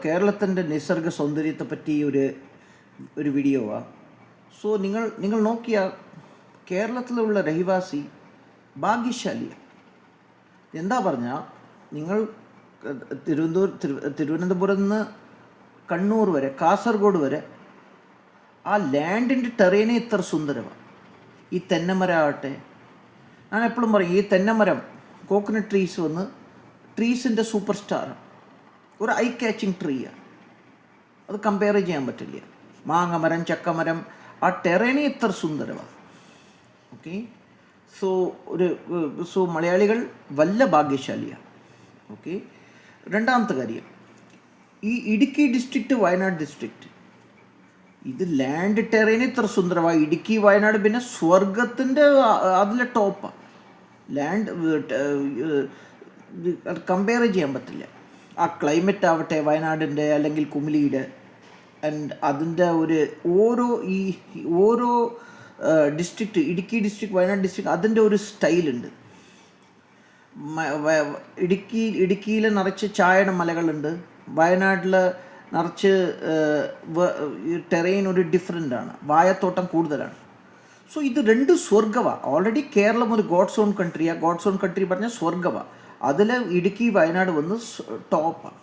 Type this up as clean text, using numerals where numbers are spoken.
കേരളത്തിൻ്റെ നിസർഗ സൗന്ദര്യത്തെ പറ്റി ഒരു വീഡിയോവാണ്. സോ നിങ്ങൾ നോക്കിയാൽ കേരളത്തിലുള്ള രഹിവാസി ഭാഗ്യശാലിയാണ്. എന്താ പറഞ്ഞാൽ, നിങ്ങൾ തിരുവനന്തപുരം നിന്ന് കണ്ണൂർ വരെ, കാസർഗോഡ് വരെ ആ ലാൻഡിൻ്റെ ടെറേനെ ഇത്ര സുന്ദരമാണ്. ഈ തെന്നമരം ആകട്ടെ, ഞാൻ എപ്പോഴും പറയും, ഈ തെന്നമരം കോക്കനട്ട് ട്രീസ് വന്ന് ട്രീസിൻ്റെ സൂപ്പർ സ്റ്റാറാണ്. ഒരു ഐ ക്യാച്ചിങ് ട്രീയാണ്. അത് കമ്പയർ ചെയ്യാൻ പറ്റില്ല. മാങ്ങമരം, ചക്കമരം, ആ ടെറേനെ ഇത്ര സുന്ദരമാണ്. ഓക്കെ, സോ മലയാളികൾ വല്ല ഭാഗ്യശാലിയാണ്. ഓക്കെ, രണ്ടാമത്തെ കാര്യം, ഈ ഇടുക്കി ഡിസ്ട്രിക്റ്റ്, വയനാട് ഡിസ്ട്രിക്റ്റ്, ഇത് ലാൻഡ് ടെറേന് ഇത്ര സുന്ദരമാണ്. ഇടുക്കി, വയനാട് പിന്നെ സ്വർഗത്തിൻ്റെ അതിലെ ടോപ്പാണ്. ലാൻഡ് അത് കമ്പയർ ചെയ്യാൻ പറ്റില്ല. ആ ക്ലൈമറ്റ് ആവട്ടെ വയനാടിൻ്റെ അല്ലെങ്കിൽ കുമിളിയുടെ, ആൻഡ് അതിൻ്റെ ഓരോ district, Idukki district, Wayanad district, അതിൻ്റെ ഒരു സ്റ്റൈലുണ്ട്. ഇടുക്കിയിൽ നിറച്ച് ചായയുടെ മലകളുണ്ട്, വയനാട്ടിൽ നിറച്ച് ടെറൈൻ ഒരു ഡിഫറെൻ്റാണ്, വാഴത്തോട്ടം കൂടുതലാണ്. സോ ഇത് രണ്ട് സ്വർഗമാണ്. ഓൾറെഡി കേരളം ഒരു ഗോഡ്സ് ഓൺ കൺട്രിയാണ്. ഗോഡ്സ് ഓൺ കൺട്രി പറഞ്ഞാൽ സ്വർഗമാണ്. അതിൽ ഇടുക്കി, വയനാട് വന്ന് ടോപ്പാണ്.